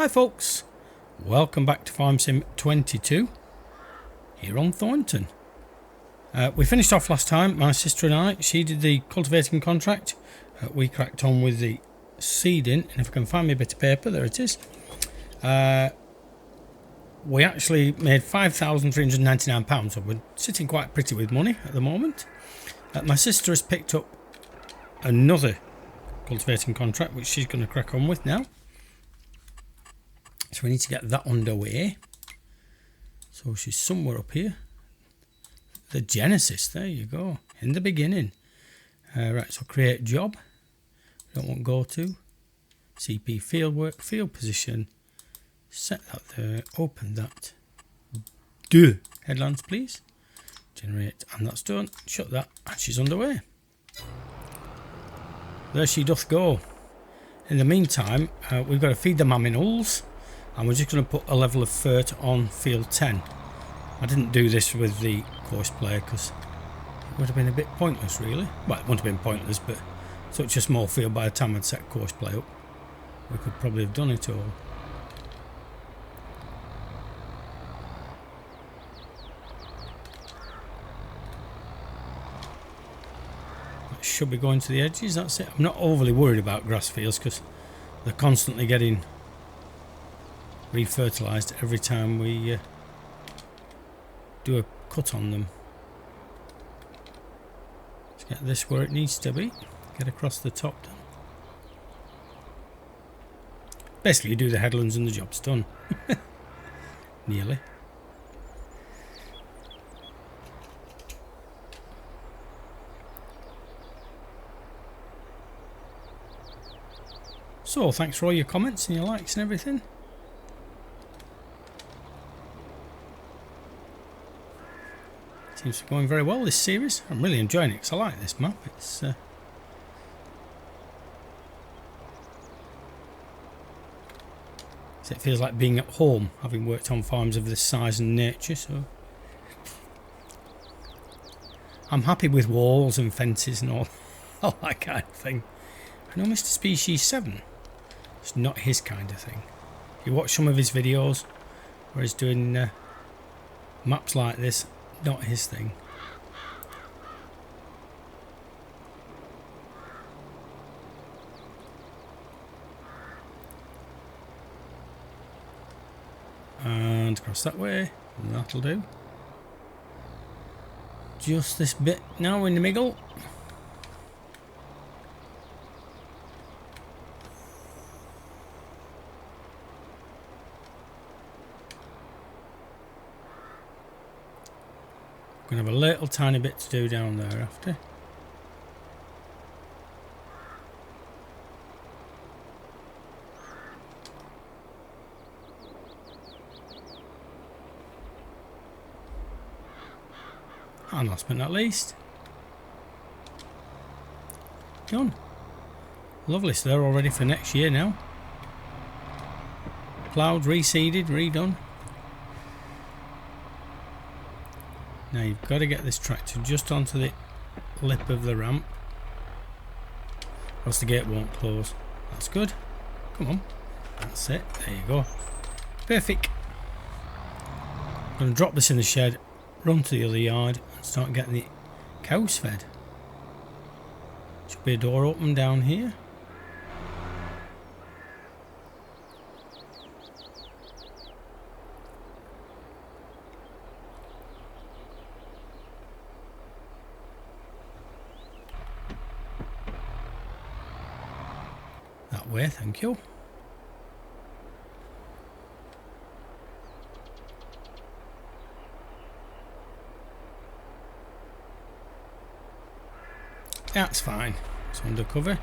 Hi folks, welcome back to Farm Sim 22 here on Thornton. We finished off last time, my sister and I. She did the cultivating contract, we cracked on with the seeding, and if I can find me a bit of paper, there it is. We actually made £5,399, so we're sitting quite pretty with money at the moment. My sister has picked up another cultivating contract which she's going to crack on with now. So we need to get that underway. So she's somewhere up here. The Genesis, there you go, in the beginning. Right, so create job. Don't want go to. CP field work, field position. Set that there, open that. Do headlands, please. Generate, and that's done. Shut that, and she's underway. There she doth go. In the meantime, we've got to feed the mammals. And we're just going to put a level of fert on field 10. I didn't do this with the course player because it would have been a bit pointless really. Well, it wouldn't have been pointless, but such a small field by the time I'd set course play up, we could probably have done it all. That should be going to the edges, that's it. I'm not overly worried about grass fields because they're constantly getting re-fertilised every time we do a cut on them. Let's get this where it needs to be. Get across the top done. Basically you do the headlands and the job's done. Nearly. So thanks for all your comments and your likes and everything. Seems to be going very well, this series. I'm really enjoying it because I like this map. It's it feels like being at home, having worked on farms of this size and nature. So I'm happy with walls and fences and all that kind of thing. I know Mr. Species 7. It's not his kind of thing. If you watch some of his videos where he's doing maps like this, not his thing. And across that way, that'll do. Just this bit now in the middle. Gonna have a little tiny bit to do down there after. And last but not least, done. Lovely, so they're all ready for next year now. Ploughed, reseeded, redone. Now you've got to get this tractor just onto the lip of the ramp, or else the gate won't close. That's good. Come on. That's it. There you go. Perfect. I'm going to drop this in the shed, run to the other yard and start getting the cows fed. Should be a door open down here. Way, thank you. That's fine. It's undercover.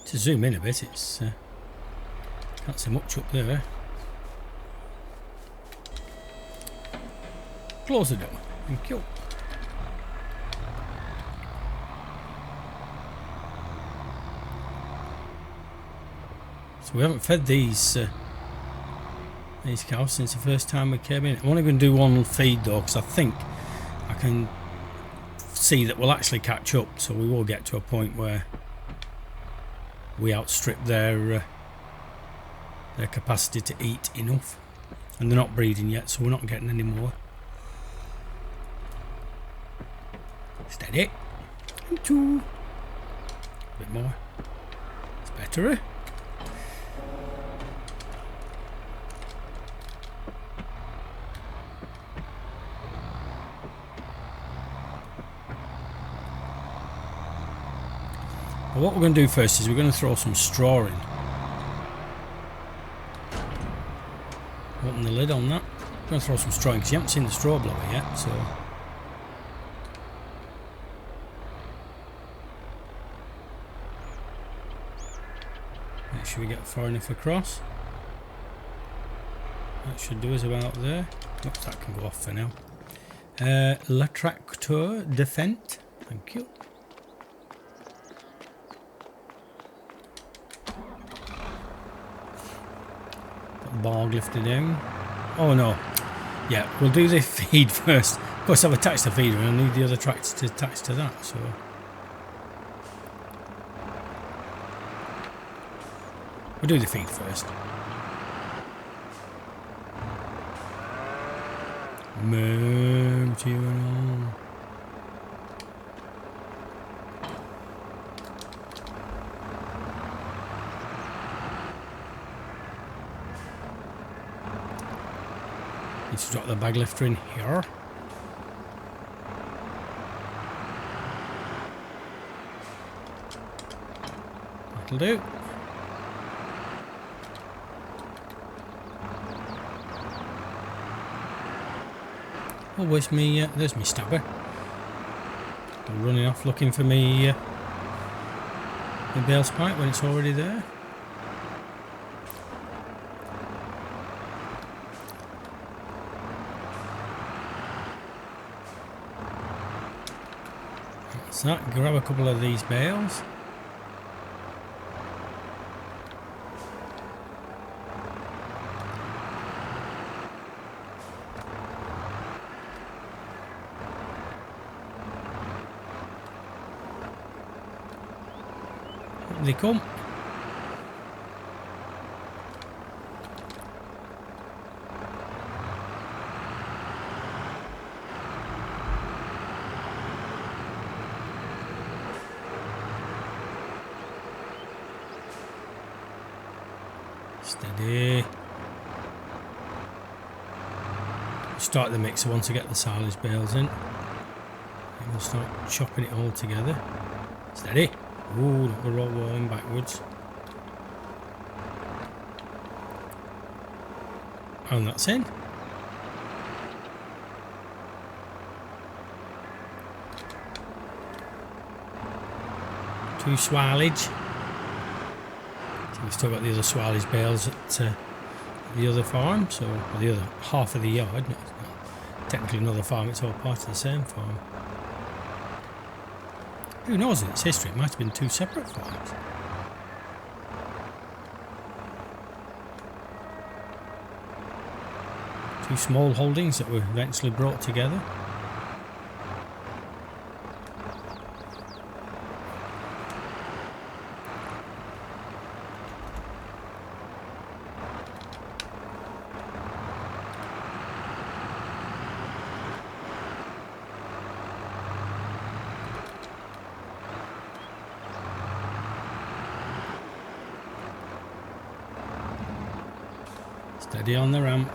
To zoom in a bit, it's can't see much up there. Close the door. Thank you. So we haven't fed these cows since the first time we came in. I'm only going to do one feed though, because I think I can see that we'll actually catch up, so we will get to a point where we outstrip their capacity to eat enough. And they're not breeding yet, so we're not getting any more. Steady. And 2. A bit more. It's better, eh? Well, what we're going to do first is we're going to throw some straw in. Open the lid on that. I'm going to throw some straw in because you haven't seen the straw blower yet, so... Make sure we get far enough across. That should do us about there. Oops, that can go off for now. L'attracteur de fente. Thank you. Barg lifted down. Oh no. Yeah, we'll do the feed first. Of course, I've attached the feeder and I need the other tractor to attach to that, so... We'll do the feed first. Move to on. Need to drop the bag lifter in here. That'll do. Oh, where's me? There's me stabber. I'm running off looking for me the bales pipe when it's already there. That's that. Grab a couple of these bales. They come. Steady. Start the mixer once I get the silage bales in. And we'll start chopping it all together. Steady. Ooh, we're all rolling backwards. And that's in. Two swalage. So we've still got the other swalage bales at the other farm, so or the other half of the yard. It's not technically another farm, it's all part of the same farm. Who knows in its history, it might have been two separate farms. Two small holdings that were eventually brought together. Steady on the ramp.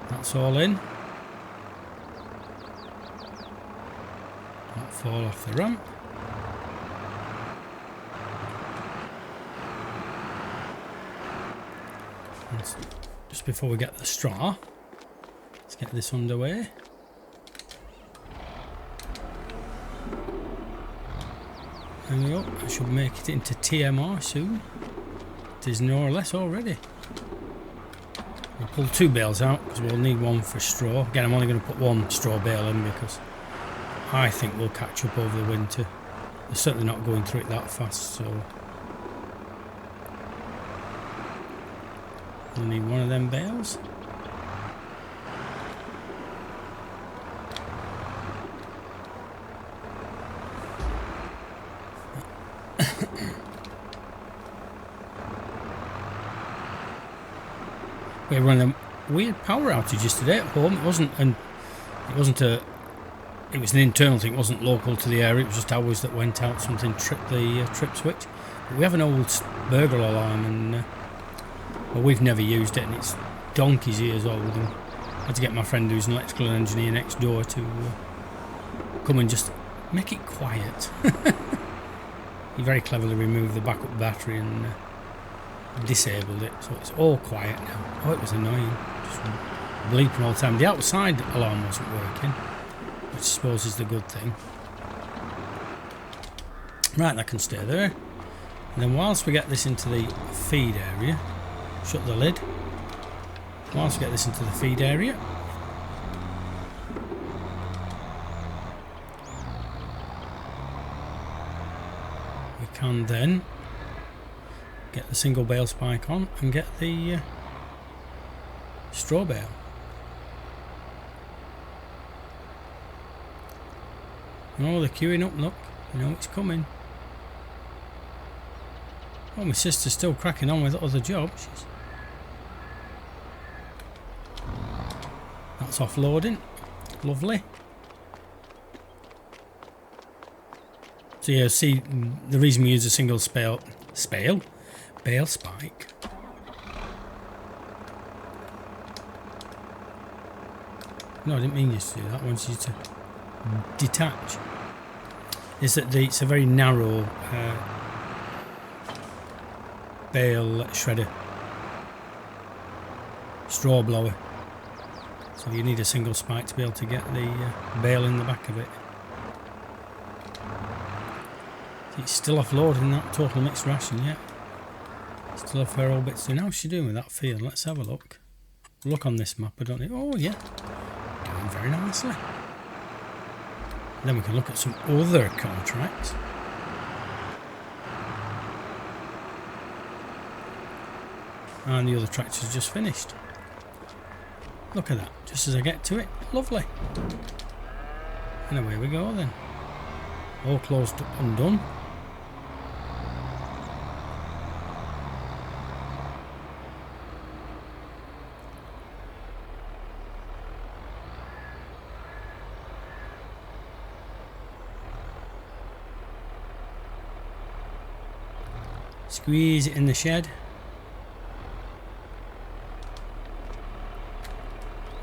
That's all in. Don't fall off the ramp. And just before we get the straw, let's get this underway. There we go, I should make it into TMR soon. It is more or less already. I'll pull two bales out because we'll need one for straw. Again, I'm only going to put one straw bale in because I think we'll catch up over the winter. They're certainly not going through it that fast, so... We'll need one of them bales. We were running weird power outages today at home. It was an internal thing. It wasn't local to the area. It was just ours that went out. Something tripped the trip switch. But we have an old burglar alarm, and well, we've never used it, and it's donkey's years old. And I had to get my friend, who's an electrical engineer next door, to come and just make it quiet. He very cleverly removed the backup battery and disabled it, so it's all quiet now. Oh, it was annoying, just bleeping all the time. The outside alarm wasn't working, which I suppose is the good thing. Right, that can stay there. And then whilst we get this into the feed area, shut the lid. Whilst we get this into the feed area, we can then get the single bale spike on and get the straw bale. Oh, they're queuing up, look. You know it's coming. Oh, my sister's still cracking on with other jobs. That's offloading. Lovely. So yeah, see, the reason we use a single bale spike no, I didn't mean you to do that. I wanted you to detach. Is that it's a very narrow bale shredder, straw blower, so you need a single spike to be able to get the bale in the back of it. It's still offloading that total mixed ration yet. Still a fair old bit to do. How's she doing with that field? Let's have a look. Look on this map, I don't think. Oh yeah, doing very nicely. Then we can look at some other contracts. And the other tractor's just finished. Look at that, just as I get to it. Lovely. And away we go then. All closed up and done. Squeeze it in the shed.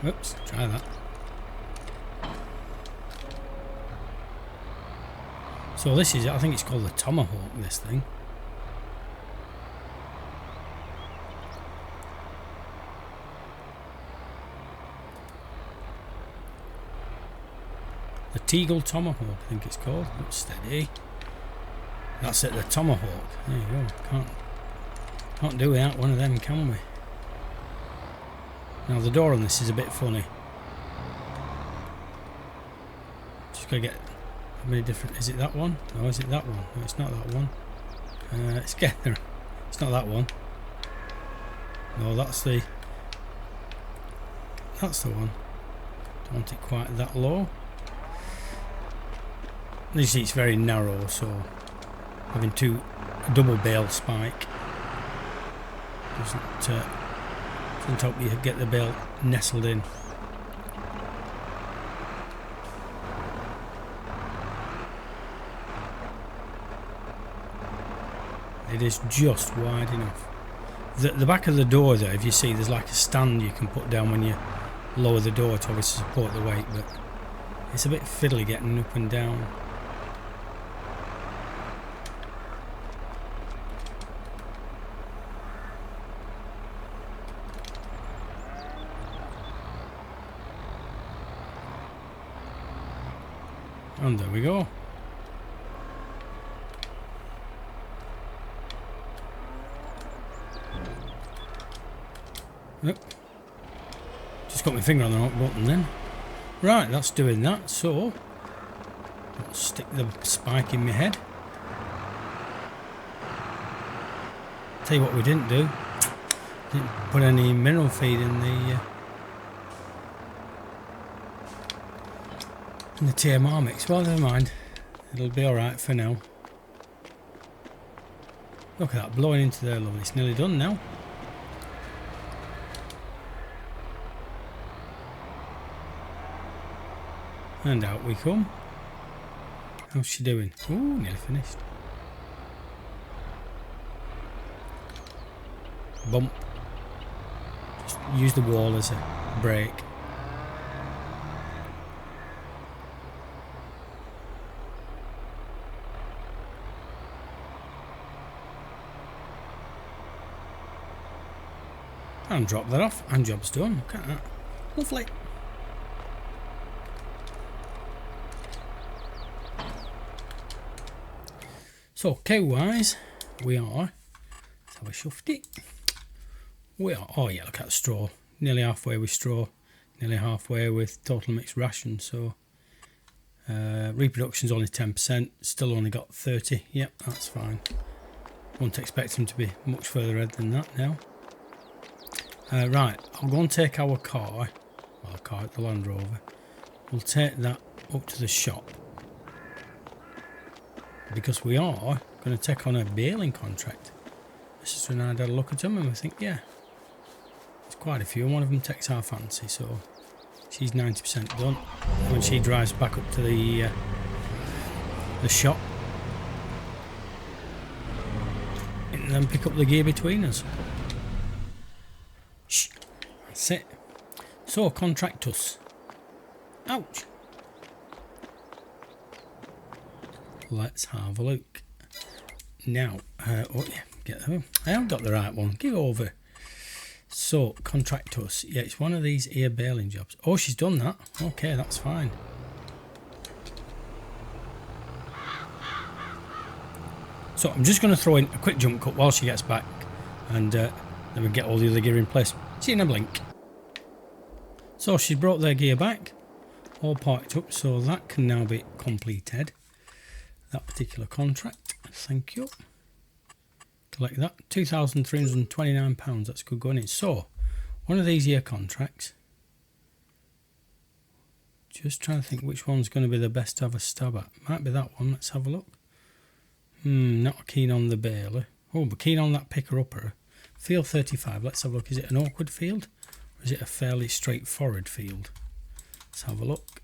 Oops, try that. So this is, I think it's called the Tomahawk, this thing. The Teagle Tomahawk, I think it's called. Looks steady. That's it, the Tomahawk. There you go. Can't do without one of them, can we? Now the door on this is a bit funny. Just gotta get how many different. Is it that one? No, is it that one? No, it's not that one. It's getting. It's not that one. No, that's the one. Don't want it quite that low. You see, it's very narrow, so having double bale spike doesn't help you get the bale nestled in. It is just wide enough. The back of the door there, if you see, there's like a stand you can put down when you lower the door to obviously support the weight, but it's a bit fiddly getting up and down. And there we go. Yep. Just got my finger on the wrong button then. Right, that's doing that. So I'll stick the spike in my head. Tell you what we didn't do. Didn't put any mineral feed in the TMR mix. Well, never mind. It'll be alright for now. Look at that, blowing into there, lovely. It's nearly done now. And out we come. How's she doing? Ooh, nearly finished. Bump. Just use the wall as a brake. And drop that off, and job's done. Look at that. Lovely. So, cow-wise, we are, let's have a shufty. We are, oh yeah, look at the straw. Nearly halfway with straw, nearly halfway with total mixed ration. So, reproduction's only 10%, still only got 30. Yep, that's fine. Won't expect them to be much further ahead than that now. Right, I'll go and take our car, well, the Land Rover. We'll take that up to the shop. Because we are going to take on a baling contract. My sister and I had a look at them and we think, yeah, there's quite a few, and one of them takes our fancy, so she's 90% done. When she drives back up to the shop, and then pick up the gear between us. Shh, that's it. So, contract us. Ouch. Let's have a look. Now, oh yeah, get them. I haven't got the right one. Give over. So, contract us. Yeah, it's one of these ear baling jobs. Oh, she's done that. Okay, that's fine. So, I'm just going to throw in a quick jump cut while she gets back, and then we get all the other gear in place. See you in a blink. So, she's brought their gear back, all parked up, so that can now be completed. That particular contract, thank you. Collect that, £2,329, that's good going in. So, one of these year contracts, just trying to think which one's going to be the best to have a stab at. Might be that one, let's have a look. Not keen on the baler. Oh, but keen on that picker-upper. Field 35, let's have a look. Is it an awkward field, or is it a fairly straightforward field? Let's have a look.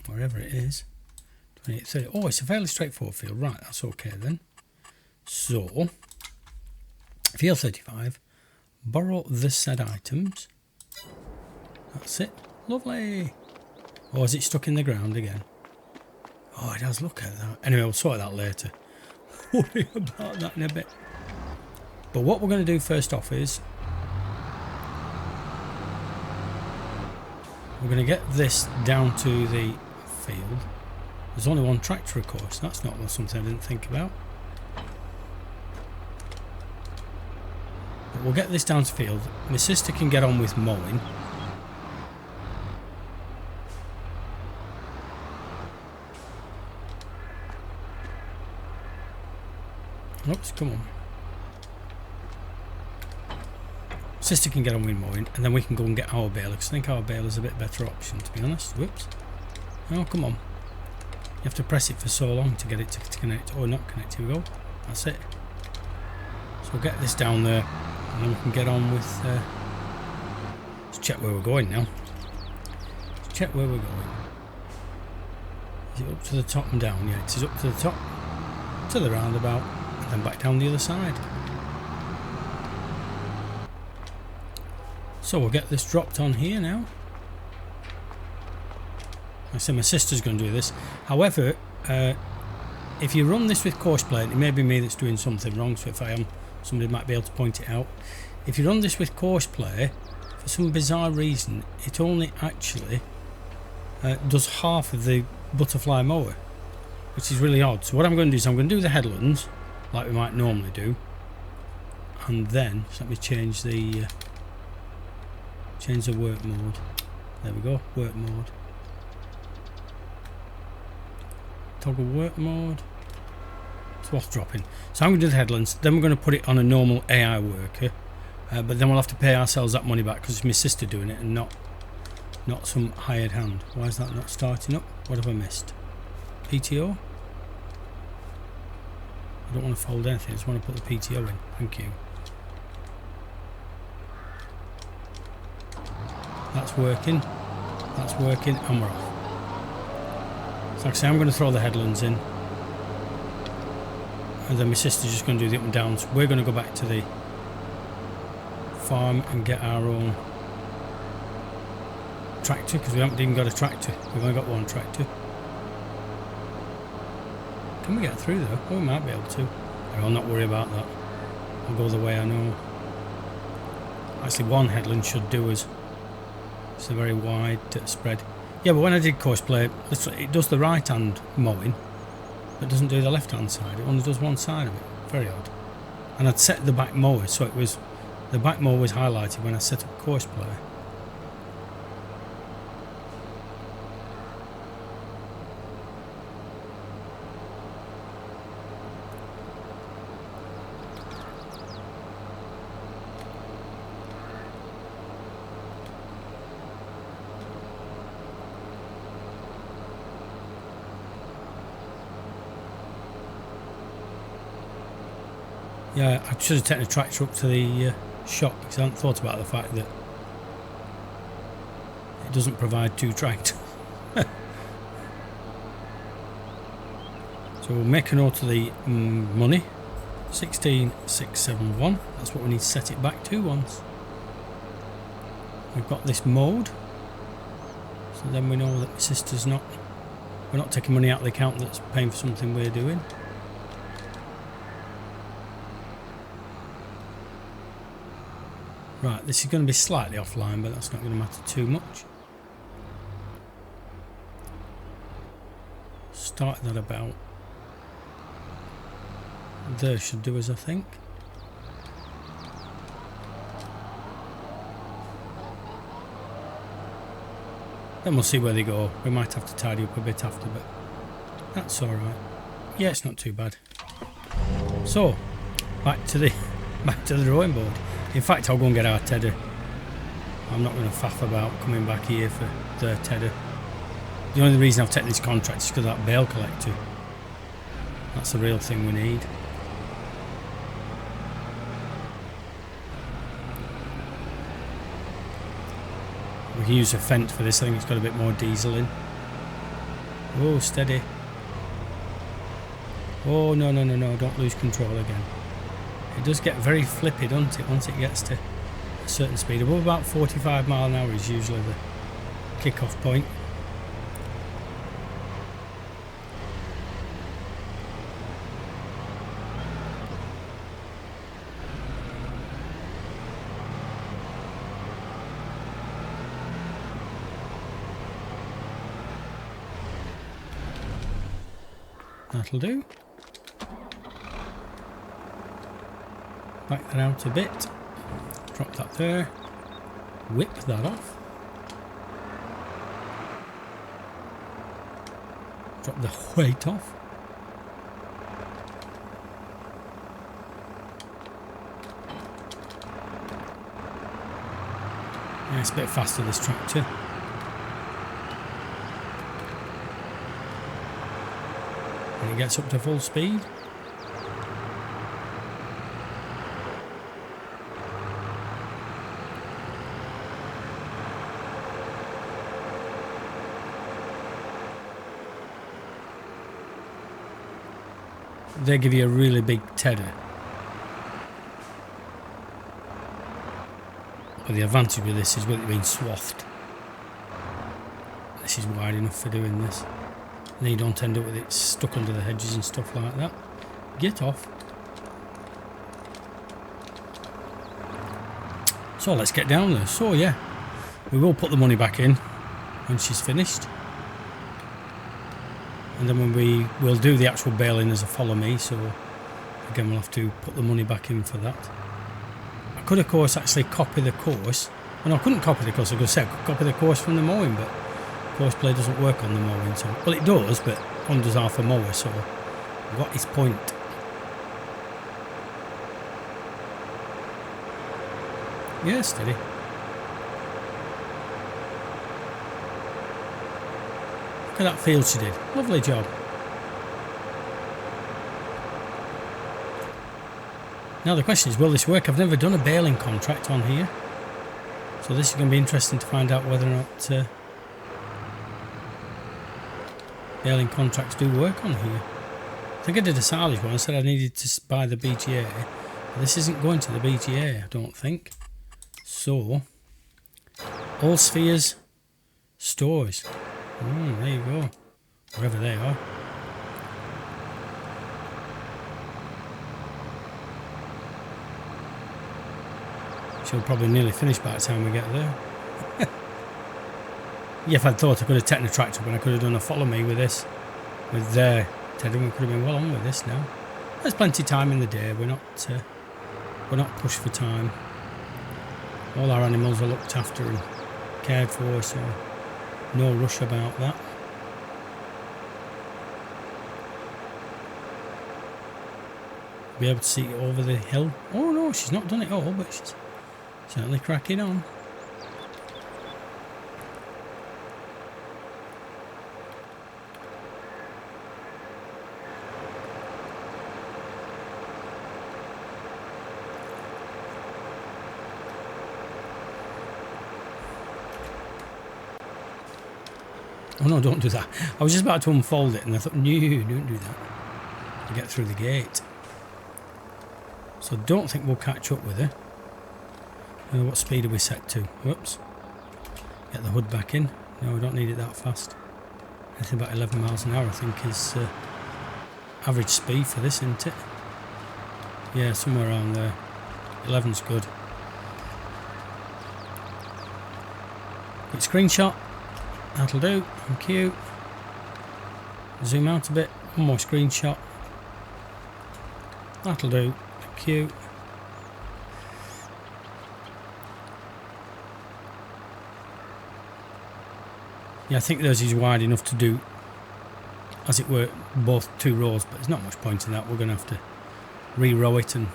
Wherever it is. 28, oh, it's a fairly straightforward field. Right, that's okay then. So, field 35, borrow the said items. That's it. Lovely. Oh, is it stuck in the ground again? Oh, it does. Look at that. Anyway, we'll sort that later. Worry about that in a bit. But what we're going to do first off is we're going to get this down to the field. There's only one tractor, of course. That's not something I didn't think about. But we'll get this down to field. My sister can get on with mowing. Oops, come on. Sister can get on with mowing, and then we can go and get our baler, because I think our baler's a bit better option, to be honest. Whoops. Oh, come on. You have to press it for so long to get it to connect, or not connect. Here we go. That's it. So we'll get this down there, and then we can get on with... let's check where we're going now. Let's check where we're going. Is it up to the top and down? Yeah, it is up to the top, to the roundabout, and then back down the other side. So we'll get this dropped on here now. I say my sister's going to do this. However, if you run this with course plate, it may be me that's doing something wrong, so if I am, somebody might be able to point it out. If you run this with course play, for some bizarre reason, it only actually does half of the butterfly mower, which is really odd. So what I'm going to do is I'm going to do the headlands, like we might normally do, and then, so let me change the work mode. There we go, work mode. Toggle work mode. Swath dropping. So I'm going to do the headlands, then we're going to put it on a normal AI worker, But then we'll have to pay ourselves that money back because it's my sister doing it and not some hired hand. Why is that not starting up? What have I missed? PTO? I don't want to fold anything, I just want to put the PTO in. Thank you. That's working, and we're off. So like I say, I'm going to throw the headlands in, and then my sister's just going to do the up and downs. We're going to go back to the farm and get our own tractor, because we haven't even got a tractor. We've only got one tractor. Can we get through though? Oh, we might be able to. I'll not worry about that. I'll go the way I know. Actually, one headland should do us. It's a very wide spread. Yeah, but when I did course play, it does the right hand mowing, but doesn't do the left hand side. It only does one side of it. Very odd. And I'd set the back mower, so it was the back mower was highlighted when I set up course play. Yeah, I should have taken a tractor up to the shop because I hadn't thought about the fact that it doesn't provide two tractors. So we'll make a note of the money. 16,671. That's what we need to set it back to once. We've got this mode. So then we know that my sister's not... We're not taking money out of the account that's paying for something we're doing. Right, this is going to be slightly offline, but that's not going to matter too much. Start that about there should do us, I think. Then we'll see where they go. We might have to tidy up a bit after, but that's alright. Yeah, it's not too bad. So, back to the drawing board. In fact, I'll go and get our tedder. I'm not going to faff about coming back here for the tedder. The only reason I've taken this contract is because of that bale collector. That's the real thing we need. We can use a Fendt for this. I think it's got a bit more diesel in. Oh, steady. Oh, no, don't lose control again. It does get very flippy, doesn't it, once it gets to a certain speed. Above about 45 mile an hour is usually the kick-off point. That'll do. Back that out a bit. Drop that there. Whip that off. Drop the weight off. Yeah, it's a bit faster, this tractor. When it gets up to full speed. They give you a really big tedder. But the advantage with this is with it being swathed. This is wide enough for doing this. And then you don't end up with it stuck under the hedges and stuff like that. Get off. So let's get down there. So yeah, we will put the money back in when she's finished. And then when we'll do the actual baling as a follow me, so again we'll have to put the money back in for that. I could of course actually copy the course. Well, no, I couldn't copy the course, I was going to say I could copy the course from the mowing, but course play doesn't work on the mowing, so well it does, but one does half a mower, so what is point? Yeah, steady. Look at that field she did. Lovely job. Now the question is, will this work? I've never done a baling contract on here. So this is going to be interesting to find out whether or not baling contracts do work on here. I think I did a silage one. I said I needed to buy the BGA. But this isn't going to the BGA, I don't think. So, all spheres, stores. There you go. Wherever they are. She'll probably nearly finish by the time we get there. Yeah, if I'd thought I could have taken a tractor when I could have done a follow me with this. With Teddy, we could have been well on with this now. There's plenty of time in the day. We're not pushed for time. All our animals are looked after and cared for, so no rush about that. Be able to see it over the hill. Oh no, she's not done it all, but she's certainly cracking on. Oh no, don't do that. I was just about to unfold it and I thought, no, don't do that. To get through the gate. So I don't think we'll catch up with her. What speed are we set to? Whoops. Get the hood back in. No, we don't need it that fast. Anything about 11 miles an hour I think is average speed for this, isn't it? Yeah, somewhere around there. 11's good. Quick screenshot. That'll do. Thank you. Zoom out a bit. One more screenshot. That'll do. Thank you. Yeah, I think theirs is wide enough to do, as it were, both two rows, but there's not much point in that. We're going to have to re-row it and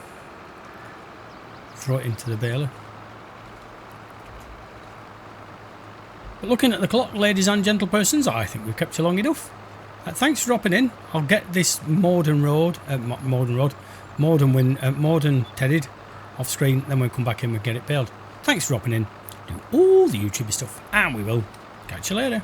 throw it into the baler. But looking at the clock, ladies and gentlepersons, I think we've kept you long enough. Thanks for dropping in. I'll get this Morden tedded off screen, then we'll come back in and get it baled. Thanks for dropping in. Do all the YouTuber stuff, and we will catch you later.